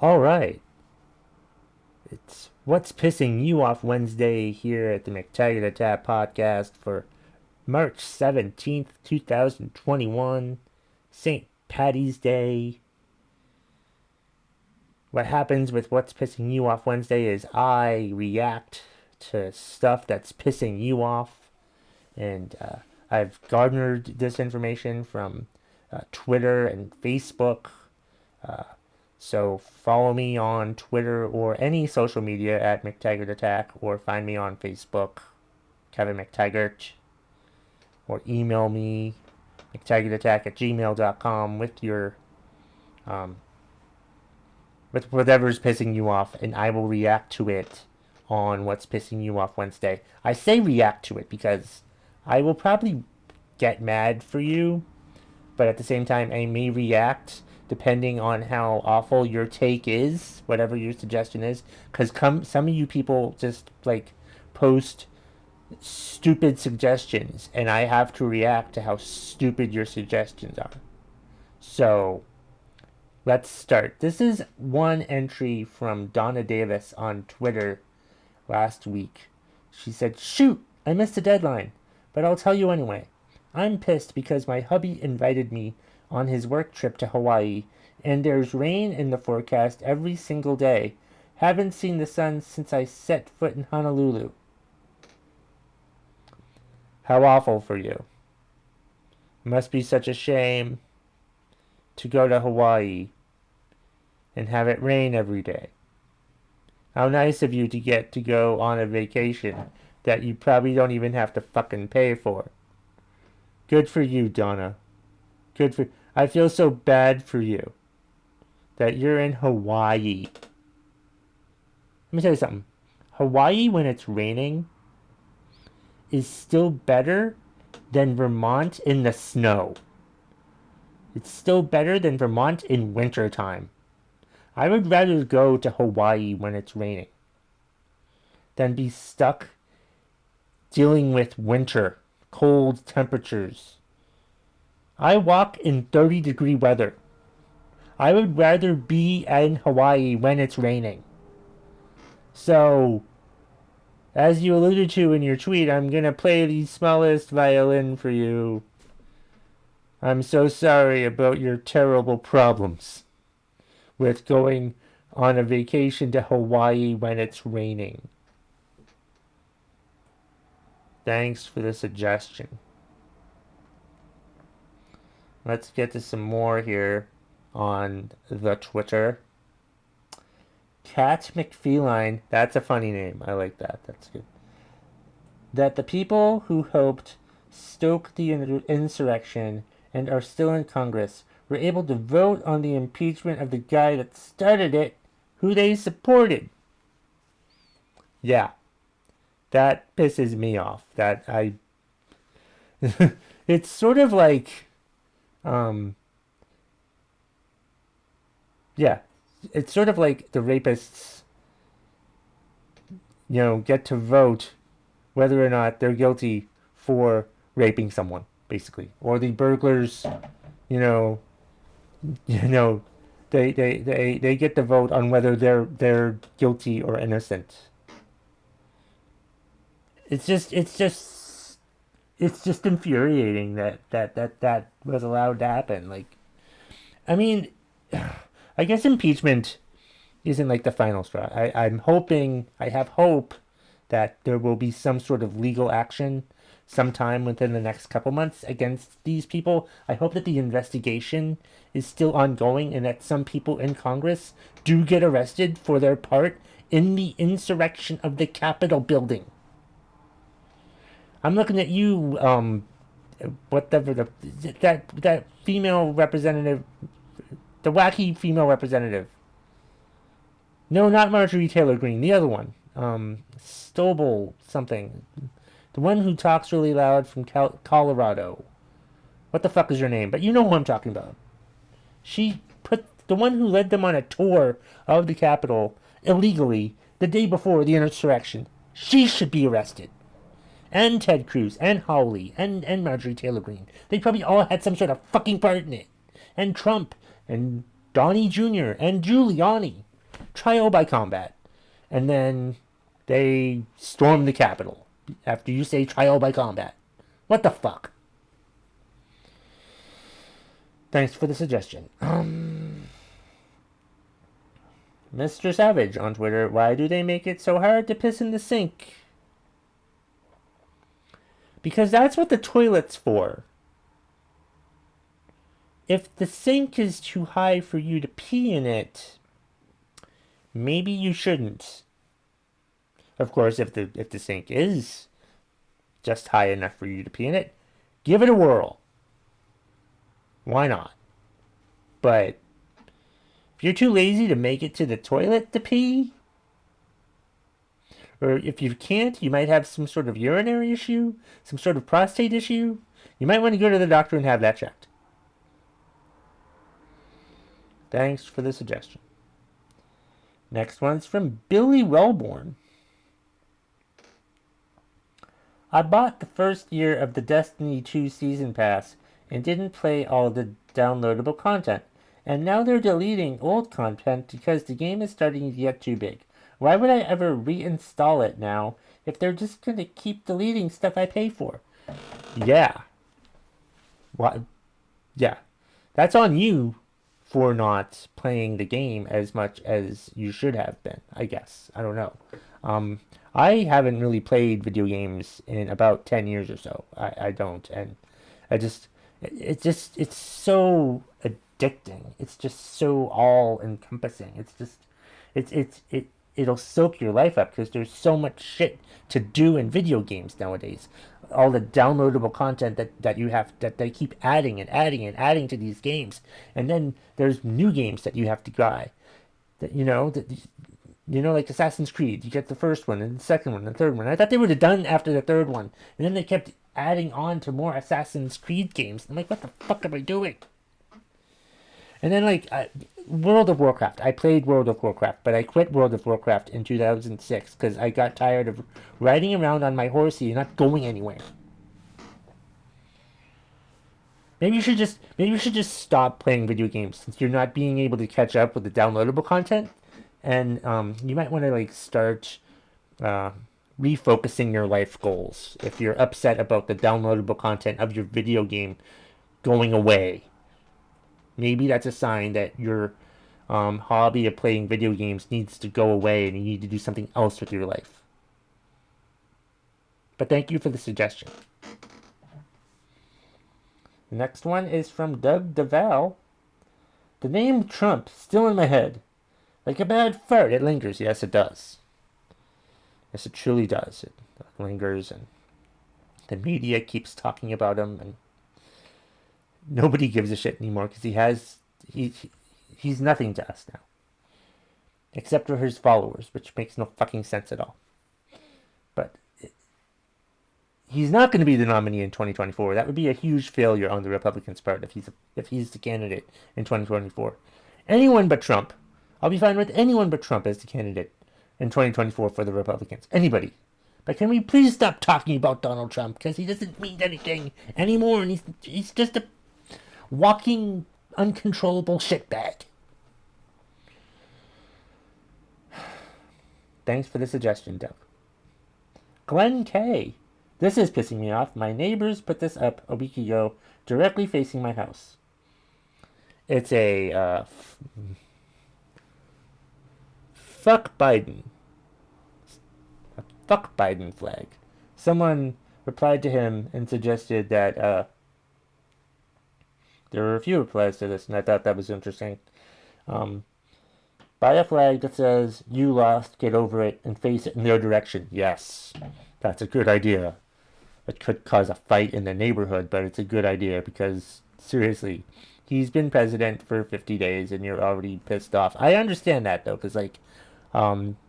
All right. It's What's Pissing You Off Wednesday here at the McTaggart Attack podcast for March 17th, 2021, St. Patty's Day. What happens with What's Pissing You Off Wednesday is I react to stuff that's pissing you off, and I've garnered this information from Twitter and Facebook. Uh, So follow me on Twitter or any social media at McTaggart Attack, or find me on Facebook, Kevin McTaggart, or email me, McTaggartAttack@gmail.com, with your um, with whatever's pissing you off, and I will react to it on What's Pissing You Off Wednesday. I say react to it because I will probably get mad for you, but at the same time, I may react depending on how awful your take is, whatever your suggestion is. Because some of you people just like post stupid suggestions, and I have to react to how stupid your suggestions are. So let's start. This is one entry from Donna Davis on Twitter last week. She said, "Shoot, I missed the deadline, but I'll tell you anyway. I'm pissed because my hubby invited me on his work trip to Hawaii, and there's rain in the forecast every single day. Haven't seen the sun since I set foot in Honolulu." How awful for you. Must be such a shame to go to Hawaii and have it rain every day. How nice of you to get to go on a vacation that you probably don't even have to fucking pay for. Good for you, Donna. I feel so bad for you that you're in Hawaii. Let me tell you something. Hawaii, when it's raining, is still better than Vermont in the snow. It's still better than Vermont in wintertime. I would rather go to Hawaii when it's raining than be stuck dealing with winter, cold temperatures. I walk in 30-degree weather. I would rather be in Hawaii when it's raining. So, as you alluded to in your tweet, I'm going to play the smallest violin for you. I'm so sorry about your terrible problems with going on a vacation to Hawaii when it's raining. Thanks for the suggestion. Let's get to some more here on the Twitter. Cat McFeline, that's a funny name. I like that. That's good. That the people who helped stoke the insurrection and are still in Congress were able to vote on the impeachment of the guy that started it, who they supported. Yeah, that pisses me off. It's sort of like, yeah, it's sort of like the rapists, get to vote whether or not they're guilty for raping someone, basically, or the burglars, you know, you know, they get to vote on whether they're guilty or innocent. It's just infuriating that was allowed to happen. Like, I mean, I guess impeachment isn't like the final straw. I have hope that there will be some sort of legal action sometime within the next couple months against these people. I hope that the investigation is still ongoing and that some people in Congress do get arrested for their part in the insurrection of the Capitol building. I'm looking at you, whatever that female representative, the wacky female representative. No, not Marjorie Taylor Greene. The other one, Stobel something. The one who talks really loud from Colorado. What the fuck is your name? But you know who I'm talking about. She put the one who led them on a tour of the Capitol illegally the day before the insurrection. She should be arrested. And Ted Cruz, and Hawley, and Marjorie Taylor Greene. They probably all had some sort of fucking part in it. And Trump, and Donnie Jr., and Giuliani. trial by combat. And then they storm the Capitol after you say trial by combat. What the fuck? Thanks for the suggestion. Mr. Savage on Twitter, why do they make it so hard to piss in the sink? Because that's what the toilet's for. If the sink is too high for you to pee in it, maybe you shouldn't. Of course, if the sink is just high enough for you to pee in it, give it a whirl. Why not? But if you're too lazy to make it to the toilet to pee, or if you can't, you might have some sort of urinary issue, some sort of prostate issue, you might want to go to the doctor and have that checked. Thanks for the suggestion. Next one's from Billy Wellborn. I bought the first year of the Destiny 2 Season Pass and didn't play all the downloadable content. And now they're deleting old content because the game is starting to get too big. Why would I ever reinstall it now if they're just going to keep deleting stuff I pay for? Yeah. What? Yeah. That's on you for not playing the game as much as you should have been, I guess. I don't know. I haven't really played video games in about 10 years or so. I don't. And it's so addicting. It's just so all encompassing. It'll soak your life up because there's so much shit to do in video games nowadays. All the downloadable content that you have, that they keep adding and adding and adding to these games. And then there's new games that you have to buy. Like Assassin's Creed, you get the first one and the second one and the third one. I thought they would have done after the third one. And then they kept adding on to more Assassin's Creed games. I'm like, what the fuck am I doing? And then, World of Warcraft. I played World of Warcraft, but I quit World of Warcraft in 2006 because I got tired of riding around on my horsey and not going anywhere. Maybe you should just stop playing video games since you're not being able to catch up with the downloadable content. And you might want to start refocusing your life goals if you're upset about the downloadable content of your video game going away. Maybe that's a sign that your hobby of playing video games needs to go away and you need to do something else with your life. But thank you for the suggestion. The next one is from Doug DeVal. The name Trump still in my head. Like a bad fart, it lingers. Yes, it does. Yes, it truly does. It lingers, and the media keeps talking about him, and nobody gives a shit anymore because he's nothing to us now. Except for his followers, which makes no fucking sense at all. But he's not going to be the nominee in 2024. That would be a huge failure on the Republicans' part if he's the candidate in 2024. Anyone but Trump. I'll be fine with anyone but Trump as the candidate in 2024 for the Republicans. Anybody. But can we please stop talking about Donald Trump? Because he doesn't mean anything anymore. And he's just a walking, uncontrollable shitbag. Thanks for the suggestion, Doug. Glenn K. This is pissing me off. My neighbors put this up a week ago, directly facing my house. It's a fuck Biden. A fuck Biden flag. Someone replied to him and suggested that there were a few replies to this, and I thought that was interesting. Buy a flag that says, "You lost, get over it, and face it in their direction." Yes, that's a good idea. It could cause a fight in the neighborhood, but it's a good idea because, seriously, he's been president for 50 days and you're already pissed off. I understand that, though, because,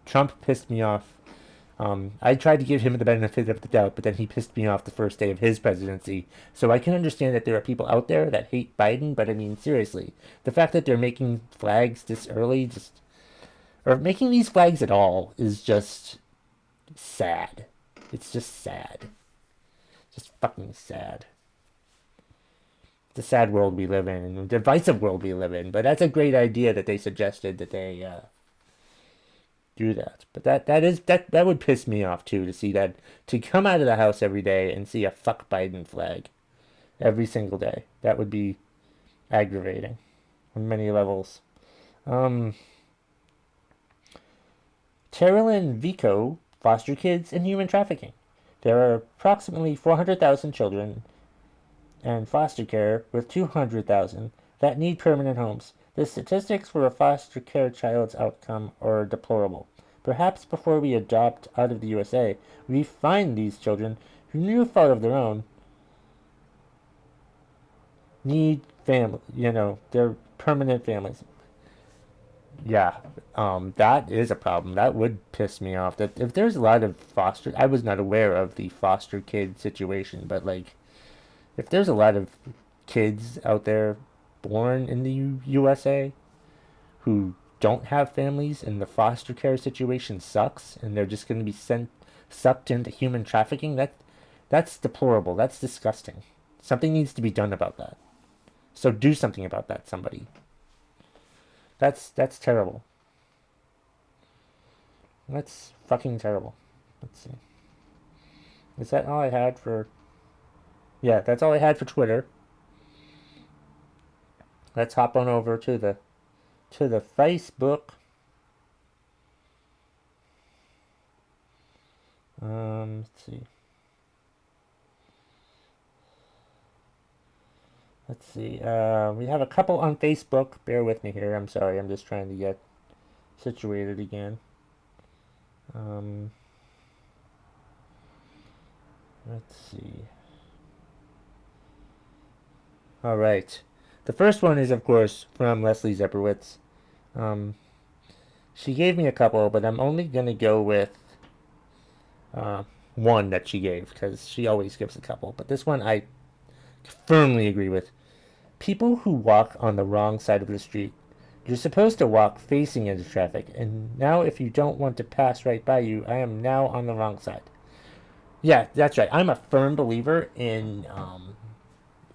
Trump pissed me off. I tried to give him the benefit of the doubt, but then he pissed me off the first day of his presidency. So I can understand that there are people out there that hate Biden, but I mean, seriously, the fact that they're making flags this early, or making these flags at all, is just sad. It's just sad. Just fucking sad. It's a sad world we live in, and a divisive world we live in, but that's a great idea that they suggested that they do that. But that would piss me off too, to see that, to come out of the house every day and see a fuck Biden flag every single day. That would be aggravating on many levels. Terilyn Vico, foster kids and human trafficking. There are approximately 400,000 children and foster care, with 200,000 that need permanent homes. The statistics for a foster care child's outcome are deplorable. Perhaps before we adopt out of the USA, we find these children, who no fault of their own, need family, their permanent families. Yeah, that is a problem. That would piss me off. That if there's a lot of foster, I was not aware of the foster kid situation, but like, if there's a lot of kids out there born in the USA who don't have families and the foster care situation sucks and they're just going to be sucked into human trafficking, that's deplorable. That's disgusting. Something needs to be done about that. So do something about that, somebody. That's terrible. That's fucking terrible. Let's see. Is that all I had for... Yeah, that's all I had for Twitter. Let's hop on over to the Facebook. Let's see. We have a couple on Facebook. Bear with me here. I'm sorry. I'm just trying to get situated again. Let's see. All right. The first one is, of course, from Leslie Zebrowitz. She gave me a couple, but I'm only going to go with one that she gave, because she always gives a couple. But this one I firmly agree with. People who walk on the wrong side of the street. You're supposed to walk facing into traffic, and now if you don't want to pass right by you, I am now on the wrong side. Yeah, that's right. I'm a firm believer in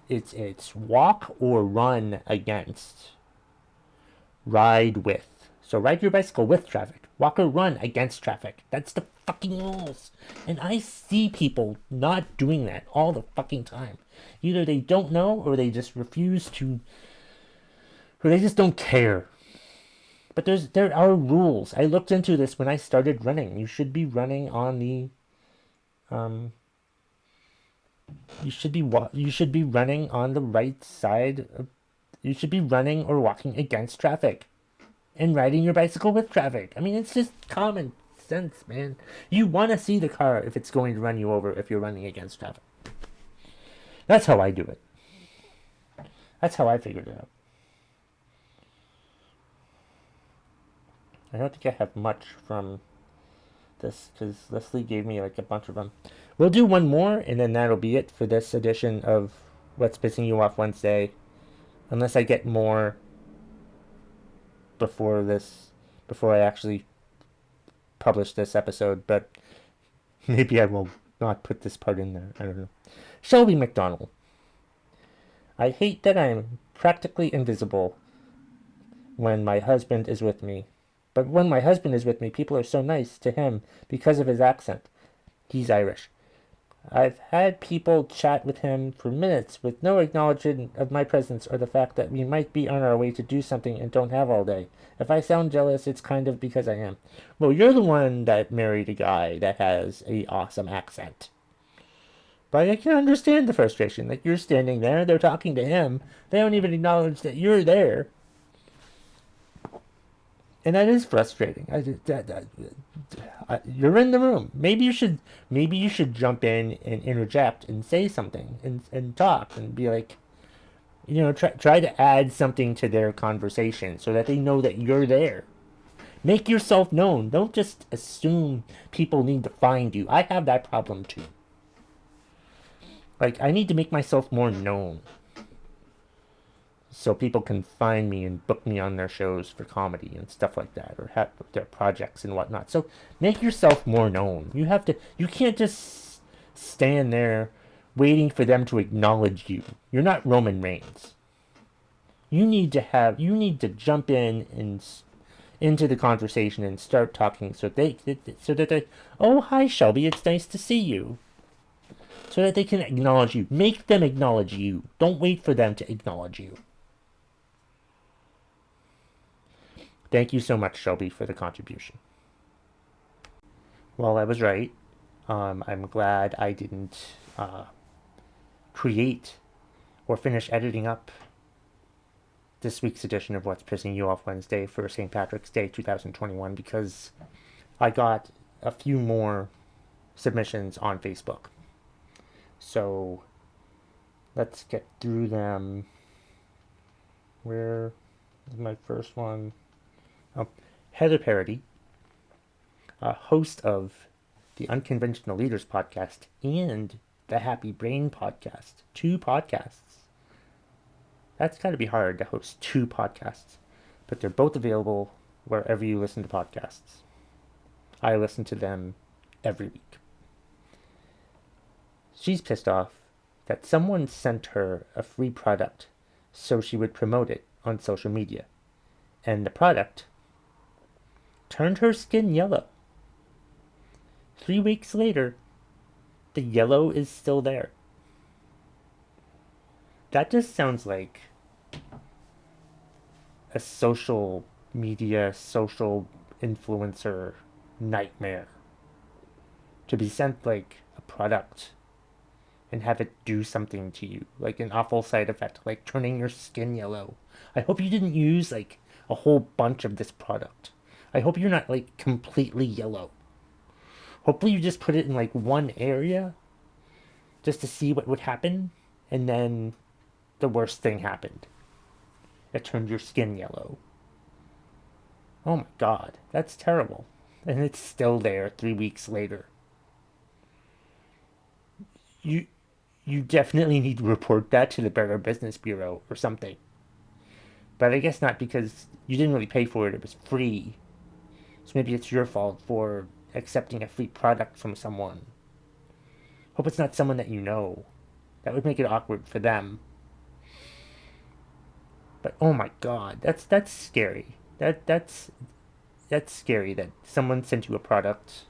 it's walk or run against. Ride with. So ride your bicycle with traffic. Walk or run against traffic. That's the fucking rules. And I see people not doing that all the fucking time. Either they don't know, or they just refuse to, or they just don't care. But there are rules. I looked into this when I started running. You should be running on the you should be running on the right side of, you should be running or walking against traffic and riding your bicycle with traffic. I mean, it's just common sense, man. You want to see the car if it's going to run you over if you're running against traffic. That's how I do it. That's how I figured it out. I don't think I have much from this, because Leslie gave me like a bunch of them. We'll do one more, and then that'll be it for this edition of What's Pissing You Off Wednesday. Unless I get more before I actually publish this episode, but maybe I will not put this part in there. I don't know. Shelby McDonald. I hate that I am practically invisible when my husband is with me. But when my husband is with me, people are so nice to him because of his accent. He's Irish. I've had people chat with him for minutes with no acknowledgement of my presence or the fact that we might be on our way to do something and don't have all day. If I sound jealous, it's kind of because I am. Well, you're the one that married a guy that has a awesome accent. But I can understand the frustration. Like, you're standing there, they're talking to him, they don't even acknowledge that you're there. And that is frustrating. You're in the room. Maybe you should jump in and interject and say something and talk and be like, try to add something to their conversation so that they know that you're there. Make yourself known. Don't just assume people need to find you. I have that problem too. Like, I need to make myself more known so people can find me and book me on their shows for comedy and stuff like that, or have their projects and whatnot. So make yourself more known. You can't just stand there waiting for them to acknowledge you. You're not Roman Reigns. You need to jump in into the conversation and start talking so that they, oh, hi, Shelby, it's nice to see you. So that they can acknowledge you. Make them acknowledge you. Don't wait for them to acknowledge you. Thank you so much, Shelby, for the contribution. Well, I was right. I'm glad I didn't create or finish editing up this week's edition of What's Pissing You Off Wednesday for St. Patrick's Day 2021 because I got a few more submissions on Facebook. So let's get through them. Where is my first one? Oh, Heather Parody, a host of the Unconventional Leaders podcast and the Happy Brain podcast. 2 podcasts. That's got to be hard to host 2 podcasts, but they're both available wherever you listen to podcasts. I listen to them every week. She's pissed off that someone sent her a free product so she would promote it on social media, and the product turned her skin yellow. 3 weeks later, the yellow is still there. That just sounds like a social media, social influencer nightmare. To be sent like a product and have it do something to you, like an awful side effect, like turning your skin yellow. I hope you didn't use like a whole bunch of this product. I hope you're not like completely yellow. Hopefully you just put it in like one area just to see what would happen, and then the worst thing happened. It turned your skin yellow. Oh my god, that's terrible. And it's still there 3 weeks later. You definitely need to report that to the Better Business Bureau or something. But I guess not, because you didn't really pay for it. It was free. So maybe it's your fault for accepting a free product from someone. Hope it's not someone that you know. That would make it awkward for them. But oh my god, that's scary. That's scary that someone sent you a product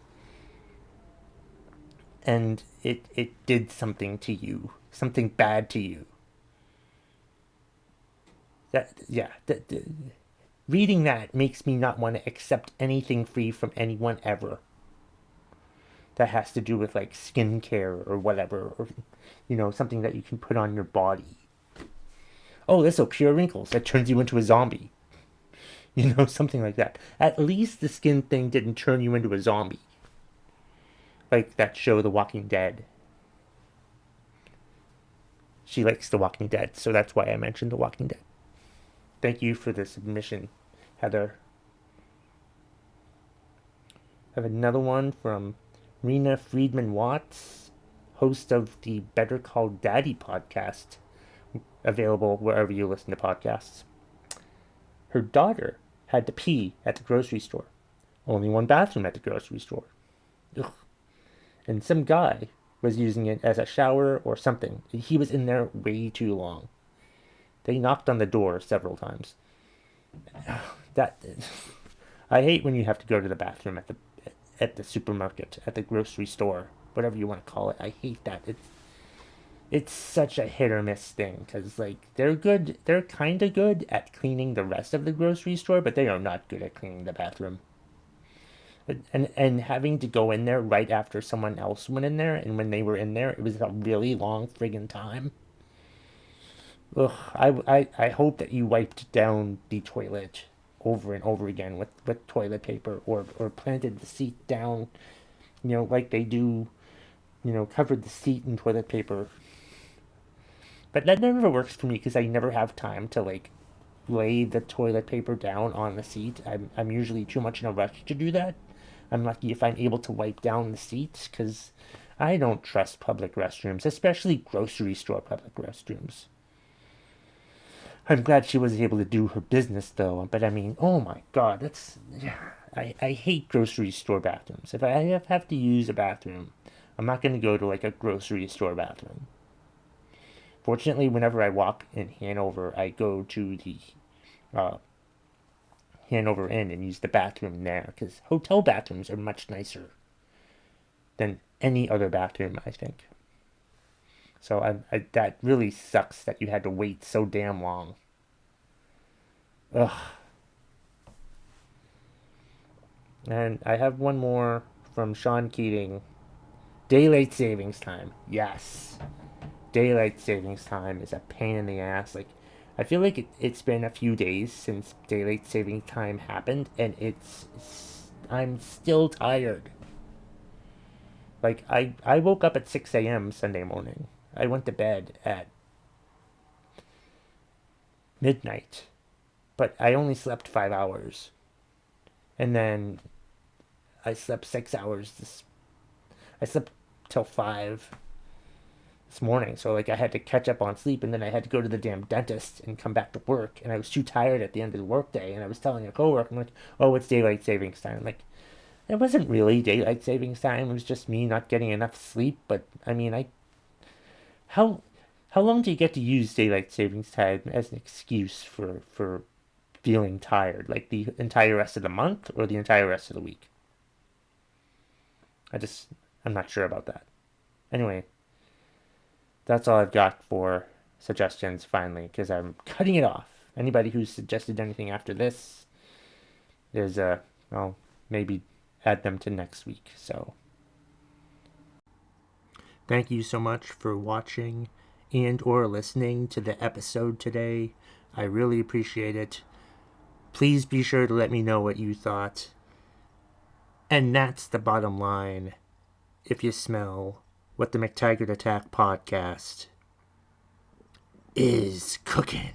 and it did something to you, something bad to you. Reading that makes me not want to accept anything free from anyone ever. That has to do with like skincare or whatever, or something that you can put on your body. Oh, this will cure wrinkles. That turns you into a zombie. Something like that. At least the skin thing didn't turn you into a zombie. Like that show, The Walking Dead. She likes The Walking Dead, so that's why I mentioned The Walking Dead. Thank you for the submission, Heather. I have another one from Rena Friedman Watts, host of the Better Call Daddy podcast, available wherever you listen to podcasts. Her daughter had to pee at the grocery store. Only one bathroom at the grocery store. Ugh. And some guy was using it as a shower or something. He was in there way too long. They knocked on the door several times. I hate when you have to go to the bathroom at the supermarket, at the grocery store, whatever you want to call it. I hate that. It's such a hit or miss thing, because like they're kind of good at cleaning the rest of the grocery store, but they are not good at cleaning the bathroom. And having to go in there right after someone else went in there, and when they were in there, it was a really long friggin' time. Ugh, I hope that you wiped down the toilet over and over again with toilet paper, or planted the seat down, like they do, covered the seat in toilet paper. But that never works for me, because I never have time to like lay the toilet paper down on the seat. I'm usually too much in a rush to do that. I'm lucky if I'm able to wipe down the seats, because I don't trust public restrooms, especially grocery store public restrooms. I'm glad she was able to do her business, though. But I mean, oh my god, I hate grocery store bathrooms. If I have to use a bathroom, I'm not going to go to like a grocery store bathroom. Fortunately, whenever I walk in Hanover, I go to the Hanover Inn and use the bathroom there, because hotel bathrooms are much nicer than any other bathroom, I think. So that really sucks that you had to wait so damn long. Ugh. And I have one more from Sean Keating. Daylight savings time. Yes. Daylight savings time is a pain in the ass. Like, I feel like it's been a few days since daylight saving time happened, and I'm still tired. Like, I woke up at 6 a.m. Sunday morning. I went to bed at midnight, but I only slept 5 hours. And then I slept 6 hours. I slept till 5 this morning. So, like, I had to catch up on sleep, and then I had to go to the damn dentist and come back to work. And I was too tired at the end of the workday. And I was telling a coworker, I'm like, oh, it's daylight savings time. I'm like, it wasn't really daylight savings time. It was just me not getting enough sleep. But, I mean, how how long do you get to use daylight savings time as an excuse for feeling tired? Like the entire rest of the month or the entire rest of the week? I just I'm not sure about that. Anyway, that's all I've got for suggestions finally, because I'm cutting it off. Anybody who's suggested anything after this is I'll maybe add them to next week. So thank you so much for watching and or listening to the episode today. I really appreciate it. Please be sure to let me know what you thought. And that's the bottom line. If you smell what the McTaggart Attack podcast is cooking.